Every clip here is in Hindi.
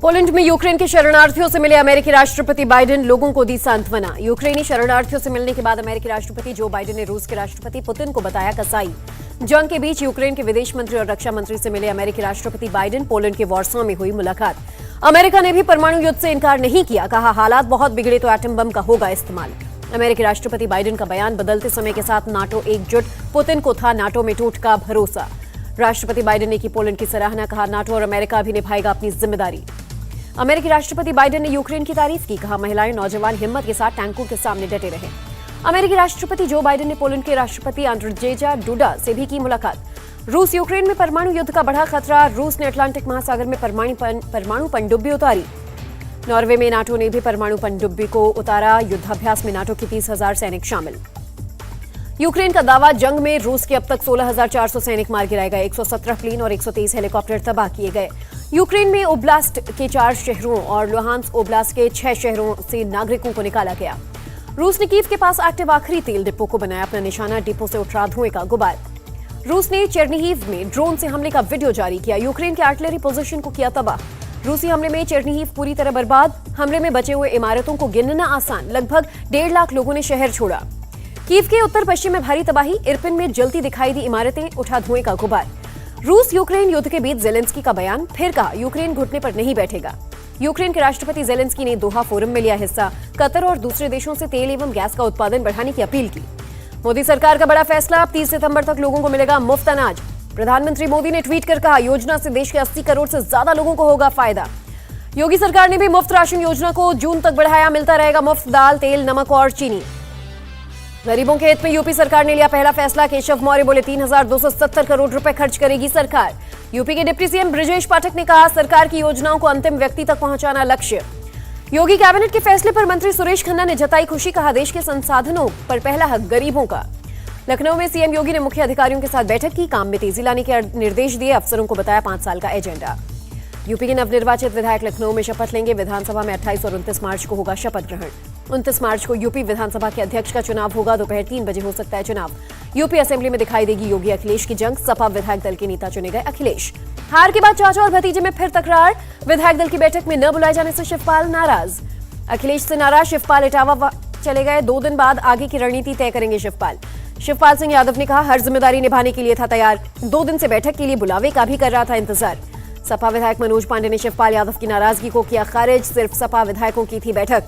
पोलैंड में यूक्रेन के शरणार्थियों से मिले अमेरिकी राष्ट्रपति बाइडेन, लोगों को दी सांत्वना। यूक्रेनी शरणार्थियों से मिलने के बाद अमेरिकी राष्ट्रपति जो बाइडेन ने रूस के राष्ट्रपति पुतिन को बताया कसाई। जंग के बीच यूक्रेन के विदेश मंत्री और रक्षा मंत्री से मिले अमेरिकी राष्ट्रपति बाइडेन, पोलैंड के वॉर्सो में हुई मुलाकात। अमेरिका ने भी परमाणु युद्ध से इनकार नहीं किया, कहा हालात बहुत बिगड़े तो एटम बम का होगा इस्तेमाल। अमेरिकी राष्ट्रपति बाइडेन का बयान, बदलते समय के साथ नाटो एकजुट, पुतिन को था नाटो में टूट का भरोसा। राष्ट्रपति बाइडेन ने की पोलैंड की सराहना, कहा नाटो और अमेरिका भी निभाएगा अपनी जिम्मेदारी। अमेरिकी राष्ट्रपति बाइडेन ने यूक्रेन की तारीफ की, कहा महिलाएं नौजवान हिम्मत के साथ टैंकों के सामने डटे रहे। अमेरिकी राष्ट्रपति जो बाइडेन ने पोलैंड के राष्ट्रपति आंद्रजेजा डुडा से भी की मुलाकात। रूस यूक्रेन में परमाणु युद्ध का बढ़ा खतरा, रूस ने अटलांटिक महासागर में परमाणु पनडुब्बी उतारी। नॉर्वे में नाटो ने भी परमाणु पनडुब्बी को उतारा, युद्धाभ्यास में नाटो के 30,000 सैनिक शामिल। यूक्रेन का दावा, जंग में रूस के अब तक 16,400 सैनिक मार गिराए गए, 117 प्लेन और 123 हेलीकॉप्टर तबाह किए गए। यूक्रेन में ओब्लास्ट के 4 शहरों और लुहांस्क ओब्लास्ट के 6 शहरों से नागरिकों को निकाला गया। रूस ने कीव के पास एक्टिव आखिरी तेल डिपो को बनाया अपना निशाना, डिपो से उठ रहा धुएं का गुबार। रूस ने चेर्निहिव में ड्रोन से हमले का वीडियो जारी किया, यूक्रेन के आर्टिलरी पोजीशन को किया तबाह। रूसी हमले में चेर्निहिव पूरी तरह बर्बाद, हमले में बचे हुए इमारतों को गिनना आसान, लगभग 1.5 लाख लोगों ने शहर छोड़ा। कीव के उत्तर पश्चिम में भारी तबाही, इरपिन में जलती दिखाई दी इमारतें, उठा धुएं का गुबार। रूस यूक्रेन युद्ध के बीच जेलेंस्की का बयान, फिर कहा यूक्रेन घुटने पर नहीं बैठेगा। यूक्रेन के राष्ट्रपति जेलेंस्की ने दोहा फोरम में लिया हिस्सा, कतर और दूसरे देशों से तेल एवं गैस का उत्पादन बढ़ाने की अपील की। मोदी सरकार का बड़ा फैसला, अब 30 सितंबर तक लोगों को मिलेगा मुफ्त अनाज। प्रधानमंत्री मोदी ने ट्वीट कर कहा, योजना से देश के 80 करोड़ से ज्यादा लोगों को होगा फायदा। योगी सरकार ने भी मुफ्त राशन योजना को जून तक बढ़ाया, मिलता रहेगा मुफ्त दाल, तेल, नमक और चीनी। गरीबों के हित में यूपी सरकार ने लिया पहला फैसला, केशव मौर्य बोले 3,270 करोड़ रुपए खर्च करेगी सरकार। यूपी के डिप्टी सीएम ब्रजेश पाठक ने कहा, सरकार की योजनाओं को अंतिम व्यक्ति तक पहुंचाना लक्ष्य। योगी कैबिनेट के फैसले पर मंत्री सुरेश खन्ना ने जताई खुशी, कहा देश के संसाधनों पर पहला हक गरीबों का। लखनऊ में सीएम योगी ने मुख्य अधिकारियों के साथ बैठक की, काम में तेजी लाने के निर्देश दिए, अफसरों को बताया 5 साल का एजेंडा। यूपी के नवनिर्वाचित विधायक लखनऊ में शपथ लेंगे, विधानसभा में 28 और 29 मार्च को होगा शपथ ग्रहण। 29 मार्च को यूपी विधानसभा के अध्यक्ष का चुनाव होगा, दोपहर 3 बजे हो सकता है चुनाव। यूपी असेंबली में दिखाई देगी योगी अखिलेश की जंग, सपा विधायक दल के नेता चुने गए अखिलेश। हार के बाद चाचा और भतीजे में फिर तकरार, विधायक दल की बैठक में न बुलाए जाने से शिवपाल नाराज। अखिलेश से नाराज शिवपाल इटावा चले गए, 2 दिन बाद आगे की रणनीति तय करेंगे शिवपाल। शिवपाल सिंह यादव ने कहा, हर जिम्मेदारी निभाने के लिए था तैयार, 2 दिन से बैठक के लिए बुलावे का भी कर रहा था इंतजार। सपा विधायक मनोज पांडे ने शिवपाल यादव की नाराजगी को किया खारिज, सिर्फ सपा विधायकों की थी बैठक।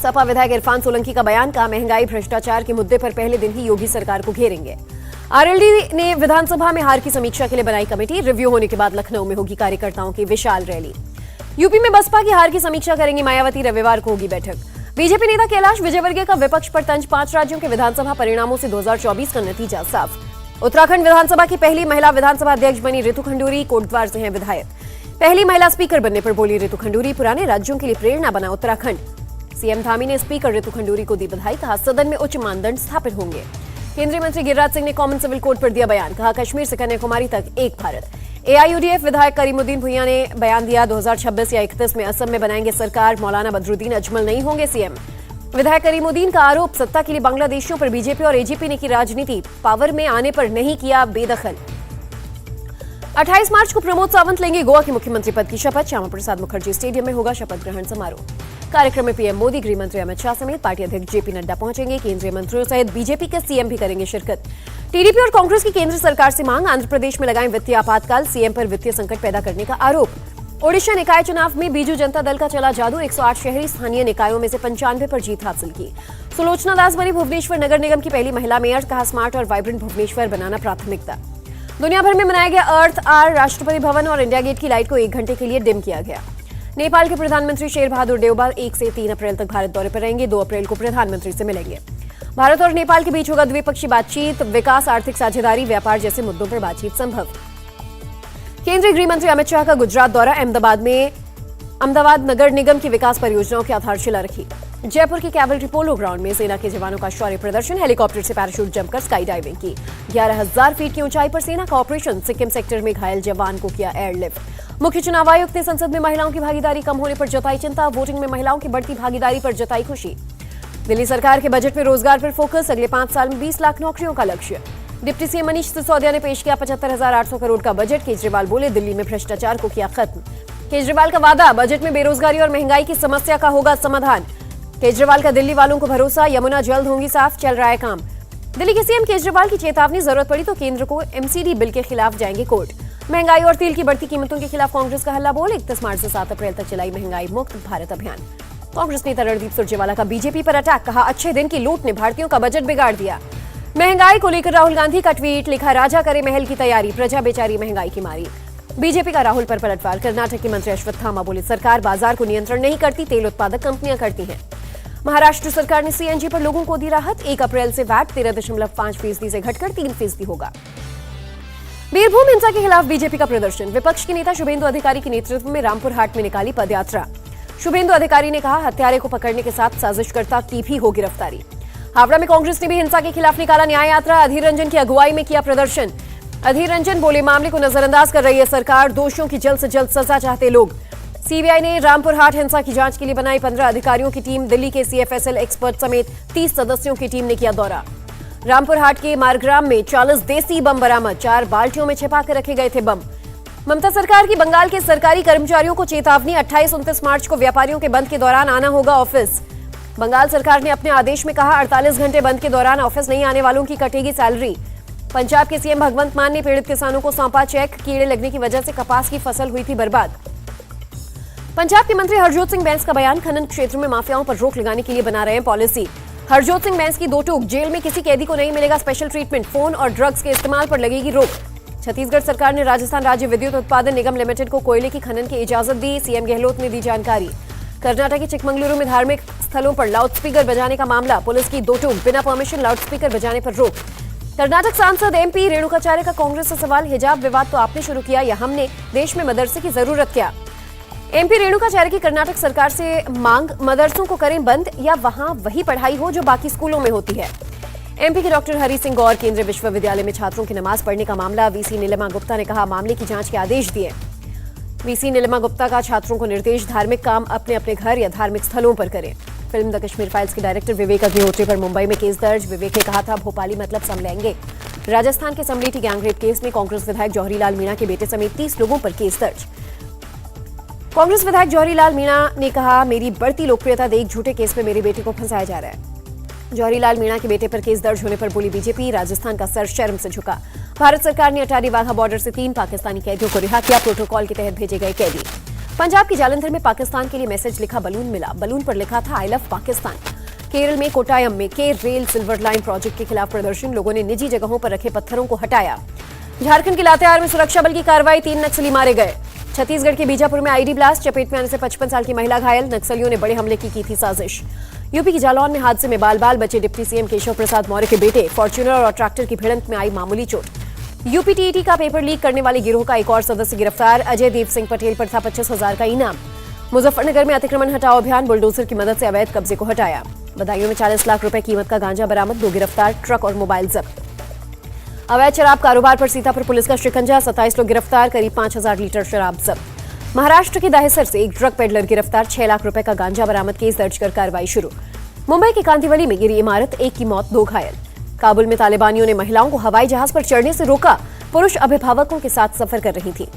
सपा विधायक इरफान सोलंकी का बयान, कहा महंगाई भ्रष्टाचार के मुद्दे पर पहले दिन ही योगी सरकार को घेरेंगे। आरएलडी ने विधानसभा में हार की समीक्षा के लिए बनाई कमेटी, रिव्यू होने के बाद लखनऊ में होगी कार्यकर्ताओं की विशाल रैली। यूपी में बसपा की हार की समीक्षा करेंगी मायावती, रविवार को होगी बैठक। बीजेपी नेता कैलाश विजयवर्गीय का विपक्ष पर तंज, 5 राज्यों के विधानसभा परिणामों से 2024 का नतीजा साफ। उत्तराखंड विधानसभा की पहली महिला विधानसभा अध्यक्ष बनी ऋतु खंडूरी, कोटद्वार से हैं विधायक। पहली महिला स्पीकर बनने पर बोली ऋतु खंडूरी, पुराने राज्यों के लिए प्रेरणा बना उत्तराखंड। सीएम धामी ने स्पीकर ऋतु खंडूरी को दी बधाई, कहा सदन में उच्च मानदंड स्थापित होंगे। केंद्रीय मंत्री गिरिराज सिंह ने कॉमन सिविल कोड पर दिया बयान, कहा कश्मीर से कन्याकुमारी तक एक भारत। एआईयूडीएफ विधायक करीमुद्दीन भुइयां ने बयान दिया, 2026 या 31 में असम में बनाएंगे सरकार, मौलाना बदरुद्दीन अजमल नहीं होंगे सीएम। विधायक करीमुद्दीन का आरोप, सत्ता के लिए बांग्लादेशियों पर बीजेपी और एजीपी ने की राजनीति, पावर में आने पर नहीं किया बेदखल। 28 मार्च को प्रमोद सावंत लेंगे गोवा के मुख्यमंत्री पद की शपथ, श्यामा प्रसाद मुखर्जी स्टेडियम में होगा शपथ ग्रहण समारोह। कार्यक्रम में पीएम मोदी, गृह मंत्री अमित शाह समेत पार्टी अध्यक्ष जेपी नड्डा पहुंचेंगे, केंद्रीय मंत्रियों सहित बीजेपी के सीएम भी करेंगे शिरकत। टीडीपी और कांग्रेस की केंद्र सरकार से मांग, आंध्र प्रदेश में लगाएं वित्तीय आपातकाल, सीएम पर वित्तीय संकट पैदा करने का आरोप। ओडिशा निकाय चुनाव में बीजू जनता दल का चला जादू, 108 शहरी स्थानीय निकायों में से 95 पर जीत हासिल की। सुलोचना दास बनी भुवनेश्वर नगर निगम की पहली महिला मेयर, कहा स्मार्ट और वाइब्रेंट भुवनेश्वर बनाना प्राथमिकता। दुनिया भर में मनाया गया अर्थ आवर, राष्ट्रपति भवन और इंडिया गेट की लाइट को 1 घंटे के लिए डिम किया गया। नेपाल के प्रधानमंत्री शेर बहादुर देउबा 1 से 3 अप्रैल तक भारत दौरे पर रहेंगे, 2 अप्रैल को प्रधानमंत्री से मिलेंगे। भारत और नेपाल के बीच होगा द्विपक्षीय बातचीत, विकास, आर्थिक साझेदारी, व्यापार जैसे मुद्दों पर बातचीत संभव। केंद्रीय गृह मंत्री अमित शाह का गुजरात दौरा, अहमदाबाद नगर निगम की विकास परियोजनाओं की आधारशिला रखी। जयपुर के कैवलरी पोलो ग्राउंड में सेना के जवानों का शौर्य प्रदर्शन, हेलीकॉप्टर से पैराशूट जमकर स्काई डाइविंग की। 11,000 फीट की ऊंचाई पर सेना का ऑपरेशन, सिक्किम सेक्टर में घायल जवान को किया एयरलिफ्ट। मुख्य चुनाव आयुक्त ने संसद में महिलाओं की भागीदारी कम होने पर जताई चिंता, वोटिंग में महिलाओं की बढ़ती भागीदारी पर जताई खुशी। दिल्ली सरकार के बजट में रोजगार पर फोकस, अगले 5 साल में 20 लाख नौकरियों का लक्ष्य। डिप्टी सीएम मनीष सिसोदिया ने पेश किया 75,800 करोड़ का बजट, केजरीवाल बोले दिल्ली में भ्रष्टाचार को किया खत्म। केजरीवाल का वादा, बजट में बेरोजगारी और महंगाई की समस्या का होगा समाधान। केजरीवाल का दिल्ली वालों को भरोसा, यमुना जल्द होंगी साफ, चल रहा है काम। दिल्ली के सीएम केजरीवाल की चेतावनी, जरूरत पड़ी तो केंद्र को एमसीडी बिल के खिलाफ जाएंगे कोर्ट। महंगाई और तेल की बढ़ती कीमतों के खिलाफ कांग्रेस का हल्ला बोल, 31 मार्च से 7 अप्रैल तक चलाई महंगाई मुक्त भारत अभियान। कांग्रेस नेता रणदीप सुरजेवाला का बीजेपी पर अटैक, कहा अच्छे दिन की लूट ने भारतीयों का बजट बिगाड़ दिया। महंगाई को लेकर राहुल गांधी का ट्वीट, लिखा राजा करे महल की तैयारी, प्रजा बेचारी महंगाई की मारी। बीजेपी का राहुल पर पलटवार, कर्नाटक के मंत्री अश्वत्थामा बोले सरकार बाजार को नियंत्रण नहीं करती, तेल उत्पादक कंपनियां करती हैं। महाराष्ट्र सरकार ने सीएनजी पर लोगों को दी राहत, 1 अप्रैल से वैट 13.5% से घटकर 3% होगा। बीरभूम हिंसा के खिलाफ बीजेपी का प्रदर्शन, विपक्ष के नेता शुभेंदु अधिकारी के नेतृत्व में रामपुर हाट में निकाली पदयात्रा। शुभेंदु अधिकारी ने कहा हत्यारे को पकड़ने के साथ साजिशकर्ता की भी हो गिरफ्तारी। हावड़ा में कांग्रेस ने भी हिंसा के खिलाफ निकाला न्याय यात्रा, अधीर रंजन की अगुवाई में किया प्रदर्शन। अधीर रंजन बोले मामले को नजरअंदाज कर रही है सरकार, दोषियों की जल्द से जल्द सजा चाहते लोग। सीबीआई ने रामपुर हाट हिंसा की जांच के लिए बनाई 15 अधिकारियों की टीम, दिल्ली के सीएफएसएल एक्सपर्ट समेत 30 सदस्यों की टीम ने किया दौरा। रामपुर हाट के मारग्राम में 40 देसी बम बरामद, 4 बाल्टियों में छिपा कर रखे गए थे बम। ममता सरकार की बंगाल के सरकारी कर्मचारियों को चेतावनी, 28-29 मार्च को व्यापारियों के बंद के दौरान आना होगा ऑफिस। बंगाल सरकार ने अपने आदेश में कहा 48 घंटे बंद के दौरान ऑफिस नहीं आने वालों की कटेगी सैलरी। पंजाब के सीएम भगवंत मान ने पीड़ित किसानों को सौंपा चेक, कीड़े लगने की वजह से कपास की फसल हुई थी बर्बाद। पंजाब के मंत्री हरजोत सिंह बैंस का बयान, खनन क्षेत्र में माफियाओं पर रोक लगाने के लिए बना रहे हैं पॉलिसी। हरजोत सिंह बैंस की दो टूक, जेल में किसी कैदी को नहीं मिलेगा स्पेशल ट्रीटमेंट, फोन और ड्रग्स के इस्तेमाल पर लगेगी रोक। छत्तीसगढ़ सरकार ने राजस्थान राज्य विद्युत उत्पादन निगम लिमिटेड को कोयले की खनन की इजाजत दी, सीएम गहलोत ने दी जानकारी। कर्नाटक के चिकमंगलुरु में धार्मिक स्थलों पर लाउडस्पीकर बजाने का मामला, पुलिस की दो टूक, बिना परमिशन लाउडस्पीकर बजाने पर रोक। कर्नाटक सांसद एमपी रेणुकाचार्य का कांग्रेस से सवाल, हिजाब विवाद तो आपने शुरू किया या हमने, देश में मदरसे की जरूरत क्या। एमपी रेणुकाचार्य की कर्नाटक सरकार से मांग, मदरसों को करें बंद या वहां वही पढ़ाई हो जो बाकी स्कूलों में होती है। एमपी के डॉक्टर हरि सिंह गौर, केंद्रीय विश्वविद्यालय में छात्रों की नमाज पढ़ने का मामला, वीसी नीलिमा गुप्ता ने कहा मामले की जांच के आदेश दिए। वीसी नीलिमा गुप्ता का छात्रों को निर्देश, धार्मिक काम अपने अपने घर या धार्मिक स्थलों पर करें। फिल्म द कश्मीर फाइल्स के डायरेक्टर विवेक अग्निहोत्री पर मुंबई में केस दर्ज, विवेक ने कहा था भोपाली मतलब समलेंगे। राजस्थान के समलेठी गैंगरेप केस में कांग्रेस विधायक जौहरीलाल मीणा के बेटे समेत 30 लोगों पर केस दर्ज। कांग्रेस विधायक जौहरीलाल मीणा ने कहा मेरी बढ़ती लोकप्रियता देख झूठे केस में मेरे बेटे को फंसाया जा रहा है। जौहरीलाल मीणा के बेटे पर केस दर्ज होने पर बोली बीजेपी, राजस्थान का सर शर्म से झुका। भारत सरकार ने अटारी वाघा बॉर्डर से 3 पाकिस्तानी कैदियों को रिहा किया, प्रोटोकॉल के तहत भेजे गए कैदी। पंजाब के जालंधर में पाकिस्तान के लिए मैसेज लिखा बलून मिला, बलून पर लिखा था आई लव पाकिस्तान। केरल में कोटायम में के रेल सिल्वर लाइन प्रोजेक्ट के खिलाफ प्रदर्शन, लोगों ने निजी जगहों पर रखे पत्थरों को हटाया। झारखंड के लातेहार में सुरक्षा बल की कार्रवाई, 3 नक्सली मारे गए। छत्तीसगढ़ के बीजापुर में आईडी ब्लास्ट, चपेट में आने से 55 साल की महिला घायल, नक्सलियों ने बड़े हमले की थी साजिश। यूपी की जालौन में हादसे में बाल बाल बचे डिप्टी सीएम केशव प्रसाद मौर्य के बेटे, फॉर्च्यूनर और ट्रैक्टर की भिड़ंत में आई मामूली चोट। यूपी टीईटी का पेपर लीक करने वाले गिरोह का एक और सदस्य गिरफ्तार, अजय देव सिंह पटेल पर था 25,000 का इनाम। मुजफ्फरनगर में अतिक्रमण हटाओ अभियान, बुलडोजर की मदद से अवैध कब्जे को हटाया। बदायूं में 40 लाख रुपए कीमत का गांजा बरामद, 2 गिरफ्तार, ट्रक और मोबाइल जब्त। अवैध शराब कारोबार पर सीतापुर पुलिस का शिकंजा, 27 लोग गिरफ्तार, करीब 5,000 लीटर शराब जब्त। महाराष्ट्र के दाहेसर से एक ड्रग पेडलर गिरफ्तार, 6 लाख रुपए का गांजा बरामद, केस दर्ज कर कार्रवाई शुरू। मुंबई के कांदिवली में गिरी इमारत, 1 की मौत, 2 घायल। काबुल में तालिबानियों ने महिलाओं को हवाई जहाज पर चढ़ने से रोका, पुरुष अभिभावकों के साथ सफर कर रही थी।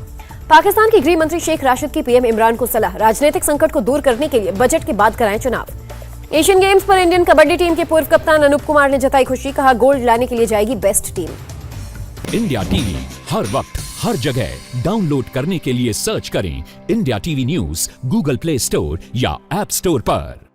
पाकिस्तान के गृह मंत्री शेख राशिद की पीएम इमरान को सलाह, राजनीतिक संकट को दूर करने के लिए बजट के बाद कराएं चुनाव। एशियन गेम्स पर इंडियन कबड्डी टीम के पूर्व कप्तान अनूप कुमार ने जताई खुशी, कहा गोल्ड लाने के लिए जाएगी बेस्ट टीम। इंडिया टीवी हर वक्त हर जगह डाउनलोड करने के लिए सर्च करें India TV news Google play store या ऐप स्टोर पर।